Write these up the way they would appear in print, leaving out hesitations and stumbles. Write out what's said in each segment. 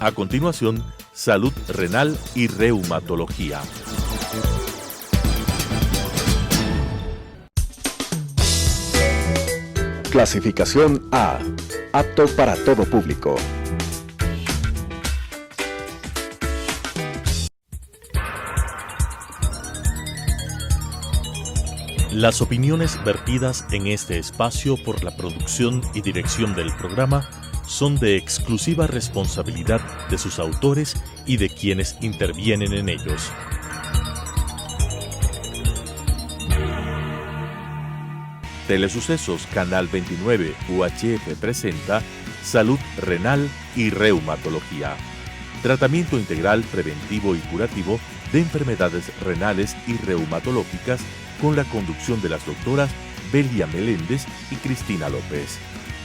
A continuación, salud renal y reumatología. Clasificación A. Apto para todo público. Las opiniones vertidas en este espacio por la producción y dirección del programa son de exclusiva responsabilidad de sus autores y de quienes intervienen en ellos. Telesucesos Canal 29 UHF presenta Salud Renal y Reumatología. Tratamiento integral, preventivo y curativo de enfermedades renales y reumatológicas con la conducción de las doctoras Belia Meléndez y Cristina López.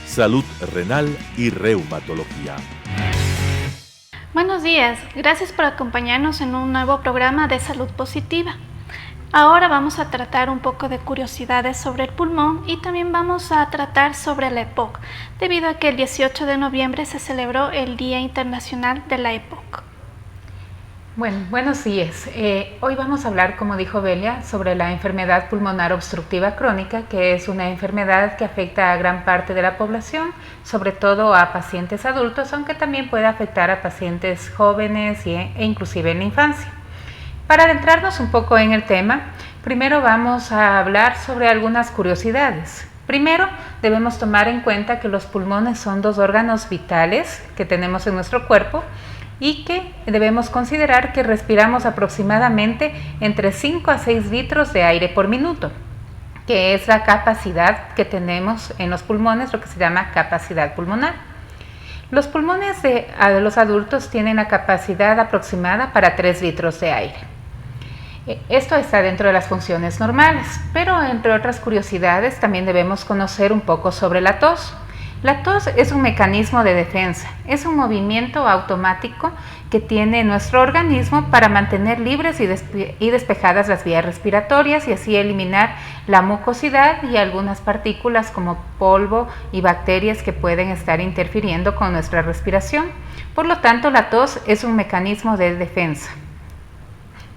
Salud renal y reumatología. Buenos días, gracias por acompañarnos en un nuevo programa de Salud Positiva. Ahora vamos a tratar un poco de curiosidades sobre el pulmón y también vamos a tratar sobre la EPOC, debido a que el 18 de noviembre se celebró el Día Internacional de la EPOC. Bueno, buenos días. Hoy vamos a hablar, como dijo Belia, sobre la enfermedad pulmonar obstructiva crónica, que es una enfermedad que afecta a gran parte de la población, sobre todo a pacientes adultos, aunque también puede afectar a pacientes jóvenes e inclusive en la infancia. Para adentrarnos un poco en el tema, primero vamos a hablar sobre algunas curiosidades. Primero, debemos tomar en cuenta que los pulmones son dos órganos vitales que tenemos en nuestro cuerpo y que debemos considerar que respiramos aproximadamente entre 5 a 6 litros de aire por minuto, que es la capacidad que tenemos en los pulmones, lo que se llama capacidad pulmonar. Los pulmones de los adultos tienen la capacidad aproximada para 3 litros de aire. Esto está dentro de las funciones normales, pero entre otras curiosidades también debemos conocer un poco sobre la tos. La tos es un mecanismo de defensa, es un movimiento automático que tiene nuestro organismo para mantener libres y despejadas las vías respiratorias y así eliminar la mucosidad y algunas partículas como polvo y bacterias que pueden estar interfiriendo con nuestra respiración. Por lo tanto, la tos es un mecanismo de defensa.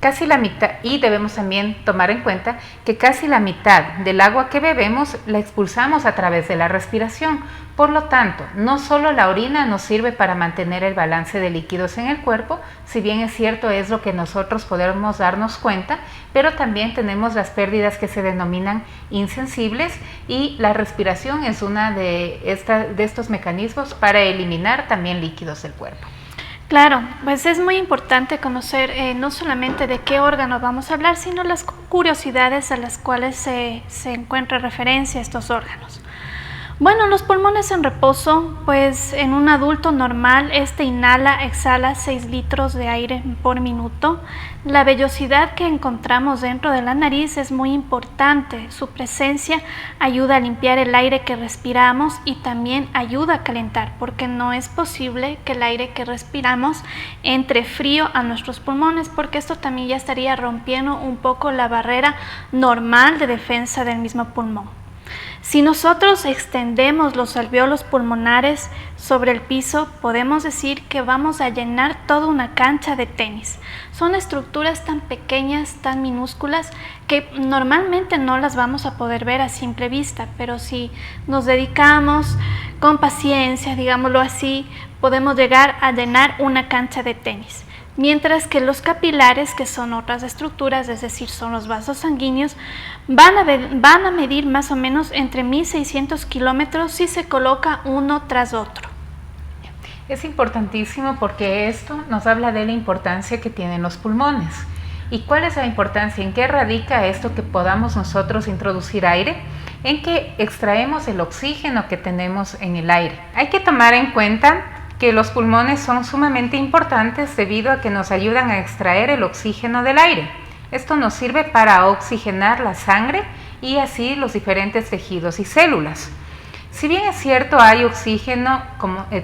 Casi la mitad, y debemos también tomar en cuenta que casi la mitad del agua que bebemos la expulsamos a través de la respiración. Por lo tanto, no solo la orina nos sirve para mantener el balance de líquidos en el cuerpo, si bien es cierto es lo que nosotros podemos darnos cuenta, pero también tenemos las pérdidas que se denominan insensibles y la respiración es una de estos mecanismos para eliminar también líquidos del cuerpo. Claro, pues es muy importante conocer no solamente de qué órgano vamos a hablar, sino las curiosidades a las cuales se encuentra referencia a estos órganos. Bueno, los pulmones en reposo, pues en un adulto normal, exhala 6 litros de aire por minuto. La vellosidad que encontramos dentro de la nariz es muy importante. Su presencia ayuda a limpiar el aire que respiramos y también ayuda a calentar, porque no es posible que el aire que respiramos entre frío a nuestros pulmones, porque esto también ya estaría rompiendo un poco la barrera normal de defensa del mismo pulmón. Si nosotros extendemos los alvéolos pulmonares sobre el piso, podemos decir que vamos a llenar toda una cancha de tenis. Son estructuras tan pequeñas, tan minúsculas, que normalmente no las vamos a poder ver a simple vista, pero si nos dedicamos con paciencia, digámoslo así, podemos llegar a llenar una cancha de tenis. Mientras que los capilares, que son otras estructuras, es decir, son los vasos sanguíneos, van a medir más o menos entre 1.600 kilómetros si se coloca uno tras otro. Es importantísimo porque esto nos habla de la importancia que tienen los pulmones. ¿Y cuál es la importancia? ¿En qué radica esto que podamos nosotros introducir aire? En que extraemos el oxígeno que tenemos en el aire. Hay que tomar en cuenta que los pulmones son sumamente importantes debido a que nos ayudan a extraer el oxígeno del aire. Esto nos sirve para oxigenar la sangre y así los diferentes tejidos y células. Si bien es cierto, hay oxígeno,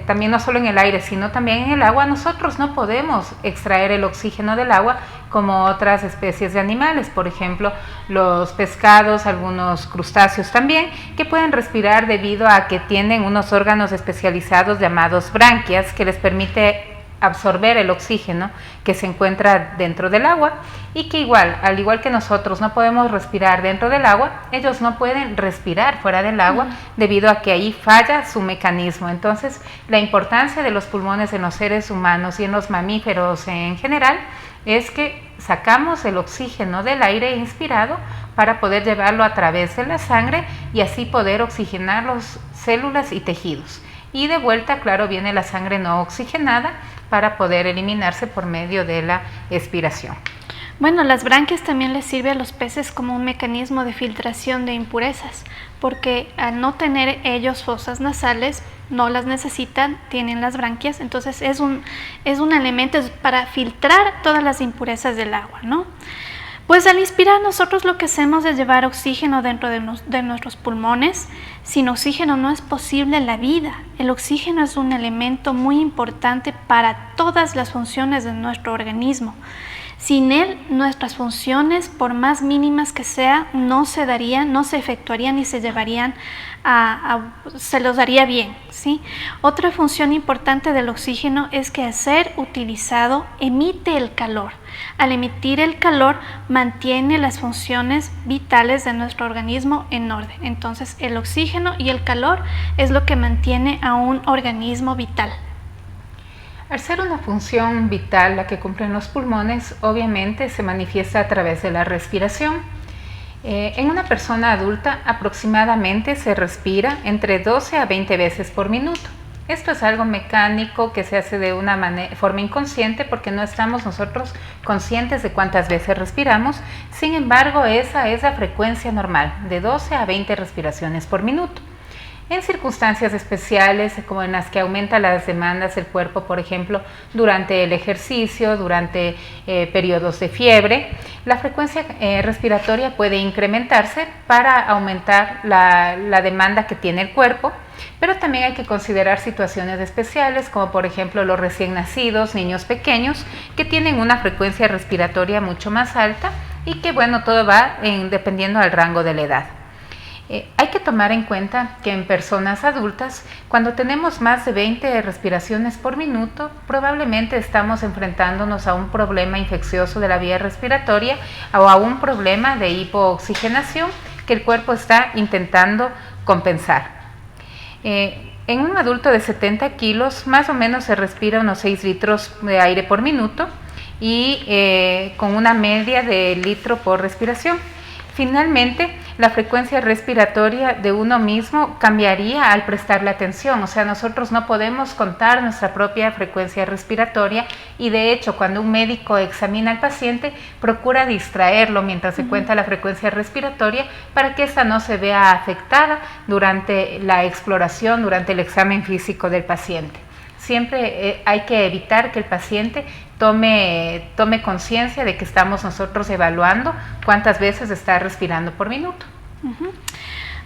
también no solo en el aire, sino también en el agua, nosotros no podemos extraer el oxígeno del agua como otras especies de animales, por ejemplo, los pescados, algunos crustáceos también, que pueden respirar debido a que tienen unos órganos especializados llamados branquias, que les permite absorber el oxígeno que se encuentra dentro del agua y que al igual que nosotros no podemos respirar dentro del agua, ellos no pueden respirar fuera del agua debido a que ahí falla su mecanismo. Entonces, la importancia de los pulmones en los seres humanos y en los mamíferos en general es que sacamos el oxígeno del aire inspirado para poder llevarlo a través de la sangre y así poder oxigenar las células y tejidos. Y de vuelta, claro, viene la sangre no oxigenada para poder eliminarse por medio de la expiración. Bueno, las branquias también les sirve a los peces como un mecanismo de filtración de impurezas, porque al no tener ellos fosas nasales, no las necesitan, tienen las branquias, entonces es un elemento para filtrar todas las impurezas del agua, ¿no? Pues al inspirar nosotros lo que hacemos es llevar oxígeno dentro de nuestros pulmones. Sin oxígeno no es posible la vida. El oxígeno es un elemento muy importante para todas las funciones de nuestro organismo. Sin él, nuestras funciones, por más mínimas que sean, no se darían, no se efectuarían y se llevarían se los daría bien, ¿sí? Otra función importante del oxígeno es que al ser utilizado emite el calor. Al emitir el calor mantiene las funciones vitales de nuestro organismo en orden. Entonces, el oxígeno y el calor es lo que mantiene a un organismo vital. Al ser una función vital la que cumplen los pulmones, obviamente se manifiesta a través de la respiración. En una persona adulta aproximadamente se respira entre 12 a 20 veces por minuto. Esto es algo mecánico que se hace de una forma inconsciente porque no estamos nosotros conscientes de cuántas veces respiramos. Sin embargo, esa es la frecuencia normal, de 12 a 20 respiraciones por minuto. En circunstancias especiales, como en las que aumenta las demandas del cuerpo, por ejemplo, durante el ejercicio, durante periodos de fiebre, la frecuencia respiratoria puede incrementarse para aumentar la demanda que tiene el cuerpo, pero también hay que considerar situaciones especiales, como por ejemplo los recién nacidos, niños pequeños, que tienen una frecuencia respiratoria mucho más alta y que, bueno, todo va dependiendo del rango de la edad. Hay que tomar en cuenta que en personas adultas, cuando tenemos más de 20 respiraciones por minuto, probablemente estamos enfrentándonos a un problema infeccioso de la vía respiratoria o a un problema de hipooxigenación que el cuerpo está intentando compensar. En un adulto de 70 kilos, más o menos se respira unos 6 litros de aire por minuto y con una media de litro por respiración. Finalmente, la frecuencia respiratoria de uno mismo cambiaría al prestarle atención, o sea, nosotros no podemos contar nuestra propia frecuencia respiratoria y de hecho cuando un médico examina al paciente procura distraerlo mientras se cuenta la frecuencia respiratoria para que ésta no se vea afectada durante la exploración, durante el examen físico del paciente. Siempre hay que evitar que el paciente tome conciencia de que estamos nosotros evaluando cuántas veces está respirando por minuto.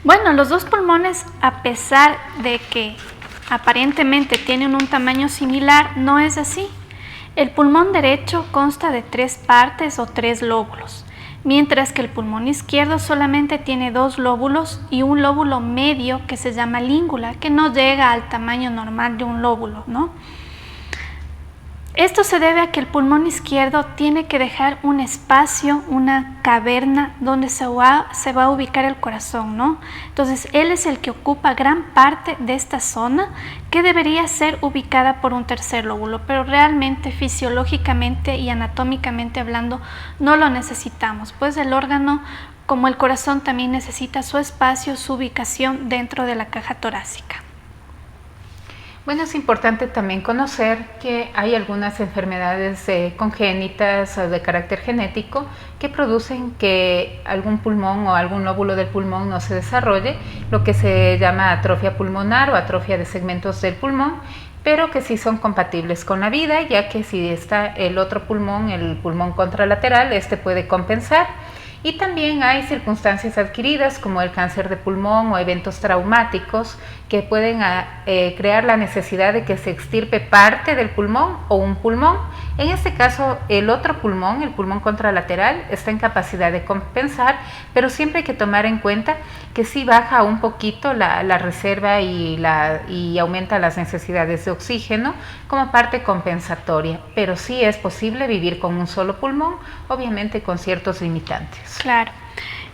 Bueno, los dos pulmones, a pesar de que aparentemente tienen un tamaño similar, no es así. El pulmón derecho consta de 3 partes o 3 lóbulos, mientras que el pulmón izquierdo solamente tiene 2 lóbulos y un lóbulo medio que se llama língula, que no llega al tamaño normal de un lóbulo, ¿no? Esto se debe a que el pulmón izquierdo tiene que dejar un espacio, una caverna donde se va a ubicar el corazón, ¿no? Entonces, él es el que ocupa gran parte de esta zona que debería ser ubicada por un tercer lóbulo, pero realmente fisiológicamente y anatómicamente hablando no lo necesitamos, pues el órgano, como el corazón, también necesita su espacio, su ubicación dentro de la caja torácica. Bueno, es importante también conocer que hay algunas enfermedades congénitas o de carácter genético que producen que algún pulmón o algún lóbulo del pulmón no se desarrolle, lo que se llama atrofia pulmonar o atrofia de segmentos del pulmón, pero que sí son compatibles con la vida, ya que si está el otro pulmón, el pulmón contralateral, este puede compensar. Y también hay circunstancias adquiridas como el cáncer de pulmón o eventos traumáticos que pueden crear la necesidad de que se extirpe parte del pulmón o un pulmón. En este caso, el otro pulmón, el pulmón contralateral, está en capacidad de compensar, pero siempre hay que tomar en cuenta que sí baja un poquito la reserva y aumenta las necesidades de oxígeno como parte compensatoria, pero sí es posible vivir con un solo pulmón, obviamente con ciertos limitantes. Claro.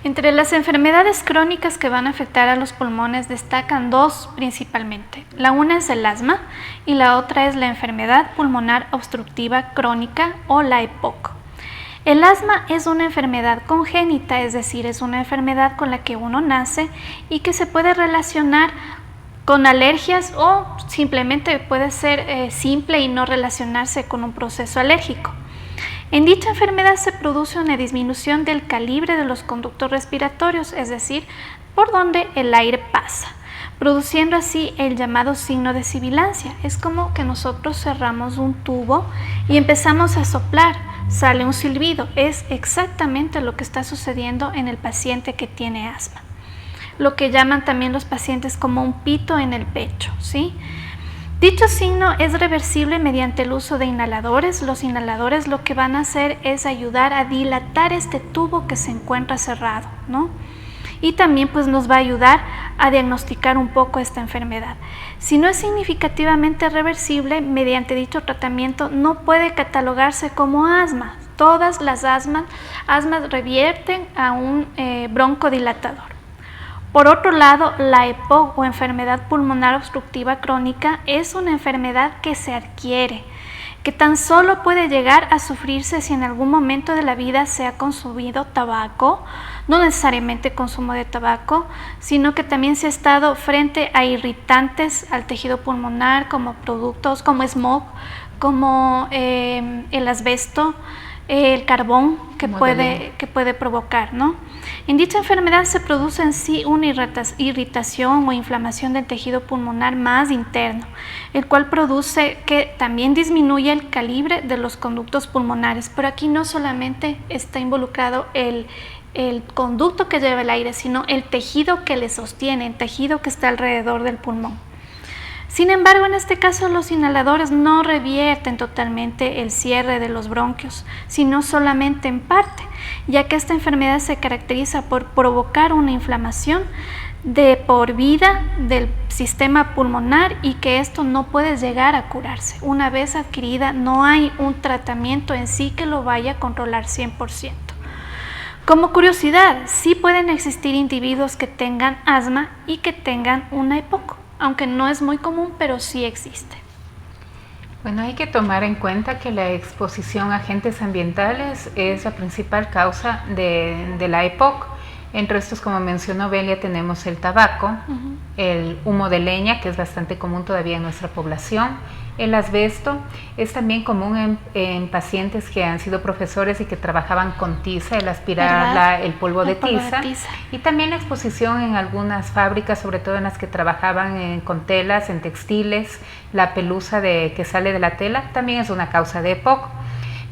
Entre las enfermedades crónicas que van a afectar a los pulmones destacan dos principalmente. La una es el asma y la otra es la enfermedad pulmonar obstructiva crónica o la EPOC. El asma es una enfermedad congénita, es decir, es una enfermedad con la que uno nace y que se puede relacionar con alergias o simplemente puede ser simple y no relacionarse con un proceso alérgico. En dicha enfermedad se produce una disminución del calibre de los conductos respiratorios, es decir, por donde el aire pasa, produciendo así el llamado signo de sibilancia. Es como que nosotros cerramos un tubo y empezamos a soplar, sale un silbido. Es exactamente lo que está sucediendo en el paciente que tiene asma. Lo que llaman también los pacientes como un pito en el pecho, ¿sí? Dicho signo es reversible mediante el uso de inhaladores. Los inhaladores lo que van a hacer es ayudar a dilatar este tubo que se encuentra cerrado, ¿no? Y también pues nos va a ayudar a diagnosticar un poco esta enfermedad. Si no es significativamente reversible, mediante dicho tratamiento no puede catalogarse como asma. Todas las asmas revierten a un broncodilatador. Por otro lado, la EPOC o enfermedad pulmonar obstructiva crónica es una enfermedad que se adquiere, que tan solo puede llegar a sufrirse si en algún momento de la vida se ha consumido tabaco, no necesariamente consumo de tabaco, sino que también se ha estado frente a irritantes al tejido pulmonar como productos como smog, como el asbesto, el carbón que puede provocar, ¿no? En dicha enfermedad se produce en sí una irritación o inflamación del tejido pulmonar más interno, el cual produce que también disminuye el calibre de los conductos pulmonares, pero aquí no solamente está involucrado el conducto que lleva el aire, sino el tejido que le sostiene, el tejido que está alrededor del pulmón. Sin embargo, en este caso los inhaladores no revierten totalmente el cierre de los bronquios, sino solamente en parte, ya que esta enfermedad se caracteriza por provocar una inflamación de por vida del sistema pulmonar y que esto no puede llegar a curarse. Una vez adquirida, no hay un tratamiento en sí que lo vaya a controlar 100%. Como curiosidad, sí pueden existir individuos que tengan asma y que tengan una EPOC, aunque no es muy común, pero sí existe. Bueno, hay que tomar en cuenta que la exposición a agentes ambientales es la principal causa de la EPOC. Entre estos, como mencionó Belia, tenemos el tabaco, el humo de leña, que es bastante común todavía en nuestra población. El asbesto es también común en pacientes que han sido profesores y que trabajaban con tiza, el aspirar el polvo de tiza. Y también la exposición en algunas fábricas, sobre todo en las que trabajaban con telas, en textiles, la pelusa que sale de la tela, también es una causa de EPOC.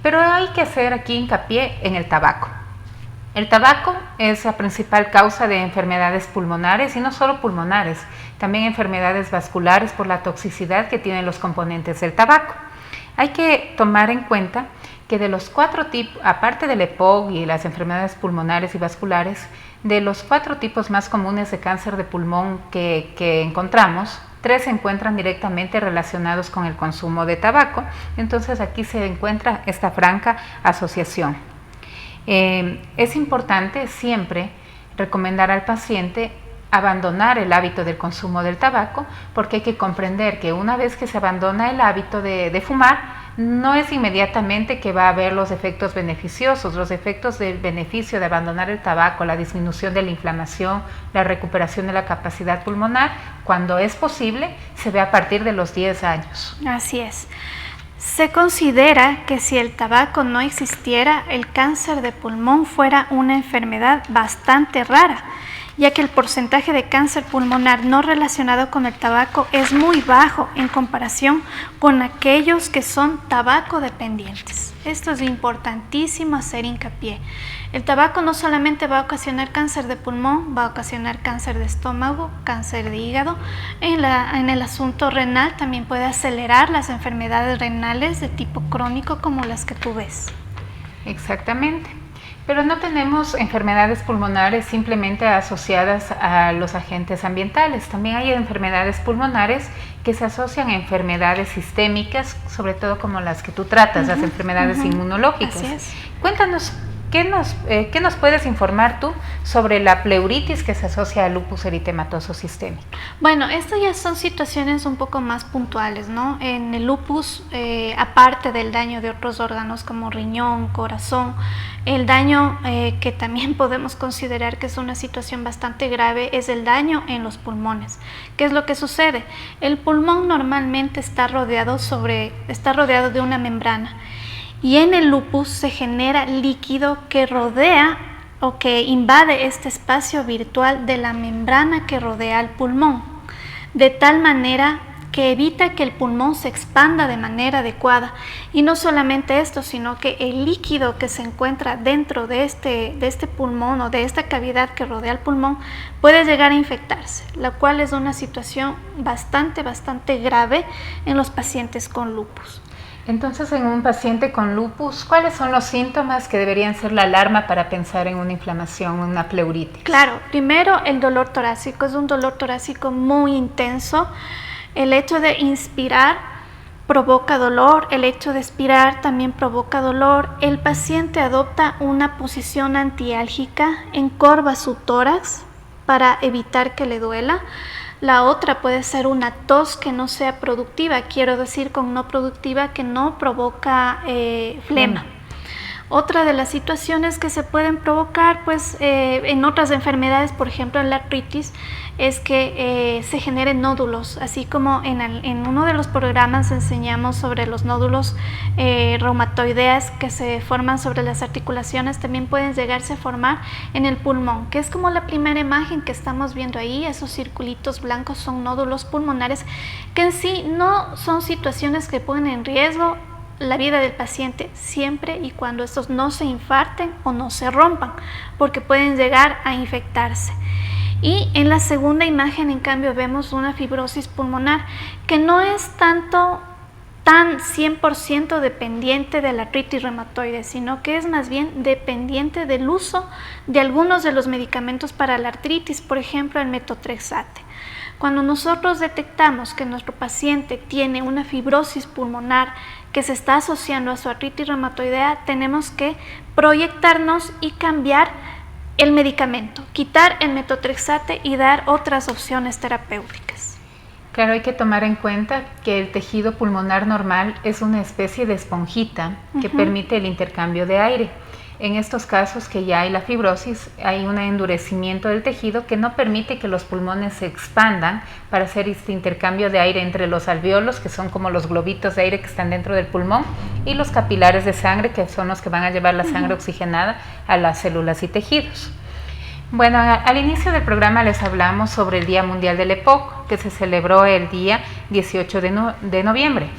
Pero hay que hacer aquí hincapié en el tabaco. El tabaco es la principal causa de enfermedades pulmonares y no solo pulmonares, también enfermedades vasculares por la toxicidad que tienen los componentes del tabaco. Hay que tomar en cuenta que de los 4 tipos, aparte del EPOC y las enfermedades pulmonares y vasculares, de los 4 tipos más comunes de cáncer de pulmón que encontramos, 3 se encuentran directamente relacionados con el consumo de tabaco. Entonces aquí se encuentra esta franca asociación. Es importante siempre recomendar al paciente abandonar el hábito del consumo del tabaco, porque hay que comprender que una vez que se abandona el hábito de fumar, no es inmediatamente que va a haber los efectos beneficiosos. Los efectos del beneficio de abandonar el tabaco, la disminución de la inflamación, la recuperación de la capacidad pulmonar, cuando es posible, se ve a partir de los 10 años. Así es. Se considera que si el tabaco no existiera, el cáncer de pulmón fuera una enfermedad bastante rara ya que el porcentaje de cáncer pulmonar no relacionado con el tabaco es muy bajo en comparación con aquellos que son tabaco dependientes. Esto es importantísimo hacer hincapié. El tabaco no solamente va a ocasionar cáncer de pulmón, va a ocasionar cáncer de estómago, cáncer de hígado. En el asunto renal también puede acelerar las enfermedades renales de tipo crónico como las que tú ves. Exactamente. Pero no tenemos enfermedades pulmonares simplemente asociadas a los agentes ambientales. También hay enfermedades pulmonares que se asocian a enfermedades sistémicas, sobre todo como las que tú tratas, las enfermedades inmunológicas. Así es. Cuéntanos, ¿qué nos puedes informar tú sobre la pleuritis que se asocia al lupus eritematoso sistémico? Bueno, estas ya son situaciones un poco más puntuales, ¿no? En el lupus, aparte del daño de otros órganos como riñón, corazón, el daño que también podemos considerar que es una situación bastante grave es el daño en los pulmones. ¿Qué es lo que sucede? El pulmón normalmente está rodeado de una membrana. Y en el lupus se genera líquido que rodea o que invade este espacio virtual de la membrana que rodea al pulmón, de tal manera que evita que el pulmón se expanda de manera adecuada. Y no solamente esto, sino que el líquido que se encuentra dentro de este pulmón o de esta cavidad que rodea el pulmón puede llegar a infectarse, la cual es una situación bastante grave en los pacientes con lupus. Entonces, en un paciente con lupus, ¿cuáles son los síntomas que deberían ser la alarma para pensar en una inflamación, una pleuritis? Claro, primero el dolor torácico, es un dolor torácico muy intenso. El hecho de inspirar provoca dolor, el hecho de expirar también provoca dolor. El paciente adopta una posición antiálgica, encorva su tórax para evitar que le duela. La otra puede ser una tos que no sea productiva, quiero decir con no productiva que no provoca flema. Otra de las situaciones que se pueden provocar pues, en otras enfermedades, por ejemplo en la artritis, es que se generen nódulos, así como en uno de los programas enseñamos sobre los nódulos reumatoideas que se forman sobre las articulaciones, también pueden llegarse a formar en el pulmón, que es como la primera imagen que estamos viendo ahí. Esos circulitos blancos son nódulos pulmonares que en sí no son situaciones que ponen en riesgo la vida del paciente siempre y cuando estos no se infarten o no se rompan, porque pueden llegar a infectarse. Y en la segunda imagen, en cambio, vemos una fibrosis pulmonar que no es tan 100% dependiente de la artritis reumatoide, sino que es más bien dependiente del uso de algunos de los medicamentos para la artritis, por ejemplo el metotrexate. Cuando nosotros detectamos que nuestro paciente tiene una fibrosis pulmonar que se está asociando a su artritis reumatoidea, tenemos que proyectarnos y cambiar el medicamento, quitar el metotrexate y dar otras opciones terapéuticas. Claro, hay que tomar en cuenta que el tejido pulmonar normal es una especie de esponjita que permite el intercambio de aire. En estos casos que ya hay la fibrosis, hay un endurecimiento del tejido que no permite que los pulmones se expandan para hacer este intercambio de aire entre los alvéolos, que son como los globitos de aire que están dentro del pulmón, y los capilares de sangre, que son los que van a llevar la sangre oxigenada a las células y tejidos. Bueno, al inicio del programa les hablamos sobre el Día Mundial del EPOC, que se celebró el día 18 de noviembre.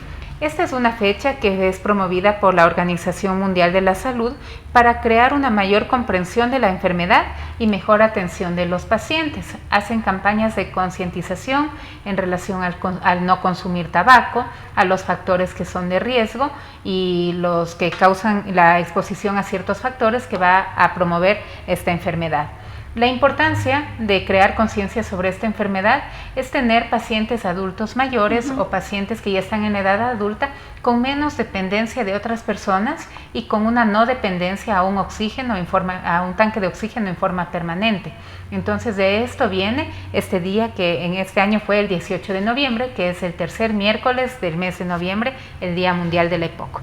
Esta es una fecha que es promovida por la Organización Mundial de la Salud para crear una mayor comprensión de la enfermedad y mejor atención de los pacientes. Hacen campañas de concientización en relación al no consumir tabaco, a los factores que son de riesgo y los que causan la exposición a ciertos factores que va a promover esta enfermedad. La importancia de crear conciencia sobre esta enfermedad es tener pacientes adultos mayores o pacientes que ya están en la edad adulta con menos dependencia de otras personas y con una no dependencia a un tanque de oxígeno en forma permanente. Entonces de esto viene este día que en este año fue el 18 de noviembre, que es el tercer miércoles del mes de noviembre, el Día Mundial del EPOC.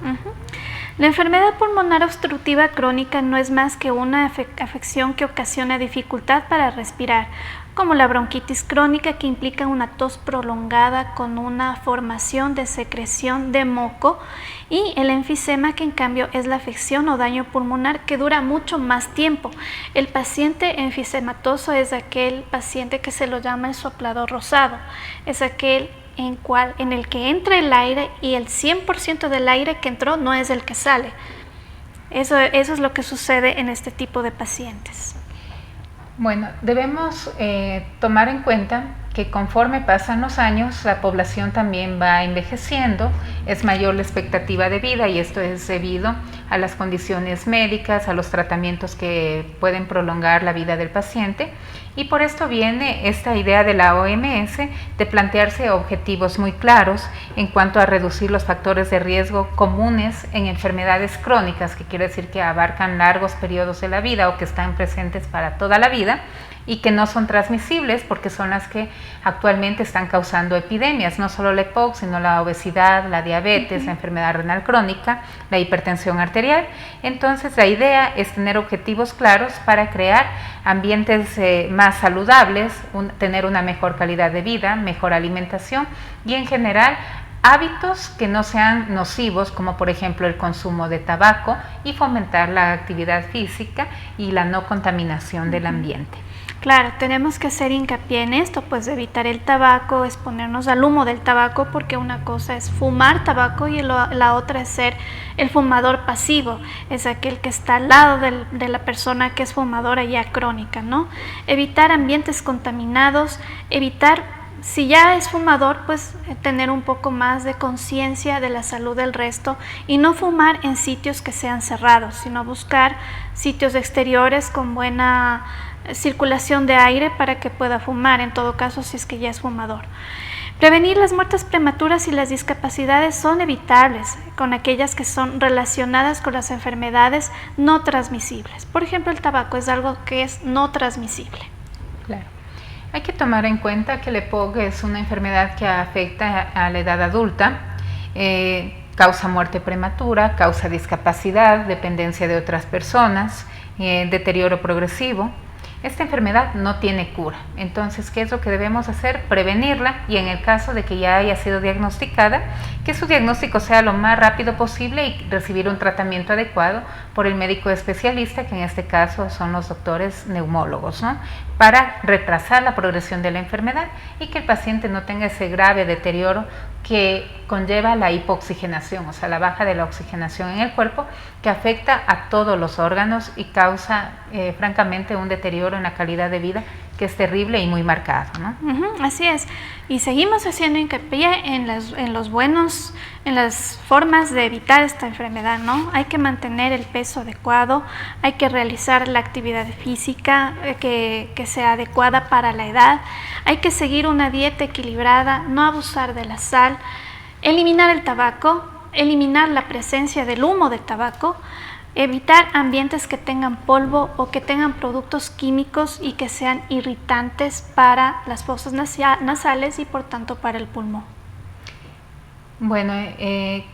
La enfermedad pulmonar obstructiva crónica no es más que una afección que ocasiona dificultad para respirar, como la bronquitis crónica, que implica una tos prolongada con una formación de secreción de moco, y el enfisema, que en cambio es la afección o daño pulmonar que dura mucho más tiempo. El paciente enfisematoso es aquel paciente que se lo llama el soplador rosado, es aquel en el que entra el aire y el 100% del aire que entró no es el que sale. Eso es lo que sucede en este tipo de pacientes. Bueno, debemos tomar en cuenta que conforme pasan los años, la población también va envejeciendo, es mayor la expectativa de vida, y esto es debido a las condiciones médicas, a los tratamientos que pueden prolongar la vida del paciente, y por esto viene esta idea de la OMS de plantearse objetivos muy claros en cuanto a reducir los factores de riesgo comunes en enfermedades crónicas, que quiere decir que abarcan largos periodos de la vida o que están presentes para toda la vida, y que no son transmisibles porque son las que actualmente están causando epidemias, no solo la EPOC, sino la obesidad, la diabetes, la enfermedad renal crónica, la hipertensión arterial. Entonces la idea es tener objetivos claros para crear ambientes más saludables, tener una mejor calidad de vida, mejor alimentación y en general hábitos que no sean nocivos, como por ejemplo el consumo de tabaco, y fomentar la actividad física y la no contaminación del ambiente. Claro, tenemos que hacer hincapié en esto, pues evitar el tabaco, exponernos al humo del tabaco, porque una cosa es fumar tabaco y la otra es ser el fumador pasivo, es aquel que está al lado de la persona que es fumadora ya crónica, ¿no? Evitar ambientes contaminados, evitar, si ya es fumador, pues tener un poco más de conciencia de la salud del resto y no fumar en sitios que sean cerrados, sino buscar sitios exteriores con buena circulación de aire para que pueda fumar, en todo caso si es que ya es fumador. Prevenir las muertes prematuras y las discapacidades son evitables con aquellas que son relacionadas con las enfermedades no transmisibles. Por ejemplo, el tabaco es algo que es no transmisible. Claro. Hay que tomar en cuenta que el EPOC es una enfermedad que afecta a la edad adulta, causa muerte prematura, causa discapacidad, dependencia de otras personas, deterioro progresivo. Esta enfermedad no tiene cura, entonces, ¿qué es lo que debemos hacer? Prevenirla, y en el caso de que ya haya sido diagnosticada, que su diagnóstico sea lo más rápido posible y recibir un tratamiento adecuado por el médico especialista, que en este caso son los doctores neumólogos, ¿no? Para retrasar la progresión de la enfermedad y que el paciente no tenga ese grave deterioro que conlleva la hipoxigenación, o sea, la baja de la oxigenación en el cuerpo, que afecta a todos los órganos y causa, francamente, un deterioro en la calidad de vida que es terrible y muy marcado, ¿no? Así es, y seguimos haciendo hincapié en las formas de evitar esta enfermedad, ¿no? Hay que mantener el peso adecuado, hay que realizar la actividad física que sea adecuada para la edad, hay que seguir una dieta equilibrada, no abusar de la sal, eliminar el tabaco, eliminar la presencia del humo del tabaco, evitar ambientes que tengan polvo o que tengan productos químicos y que sean irritantes para las fosas nasales y por tanto para el pulmón. Bueno,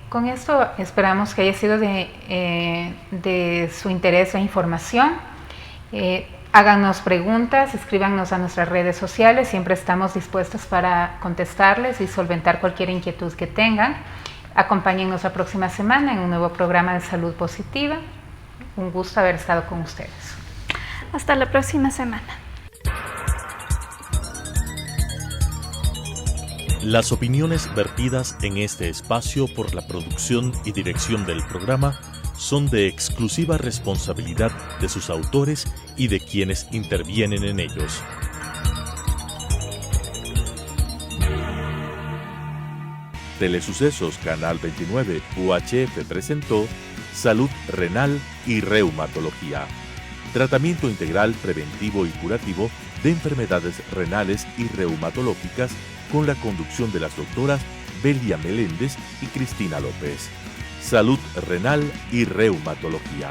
con esto esperamos que haya sido de su interés la información. Háganos preguntas, escríbanos a nuestras redes sociales, siempre estamos dispuestos para contestarles y solventar cualquier inquietud que tengan. Acompáñennos la próxima semana en un nuevo programa de Salud Positiva. Un gusto haber estado con ustedes. Hasta la próxima semana. Las opiniones vertidas en este espacio por la producción y dirección del programa son de exclusiva responsabilidad de sus autores y de quienes intervienen en ellos. Telesucesos Canal 29 UHF presentó Salud Renal y Reumatología. Tratamiento integral preventivo y curativo de enfermedades renales y reumatológicas con la conducción de las doctoras Belia Meléndez y Cristina López. Salud Renal y Reumatología.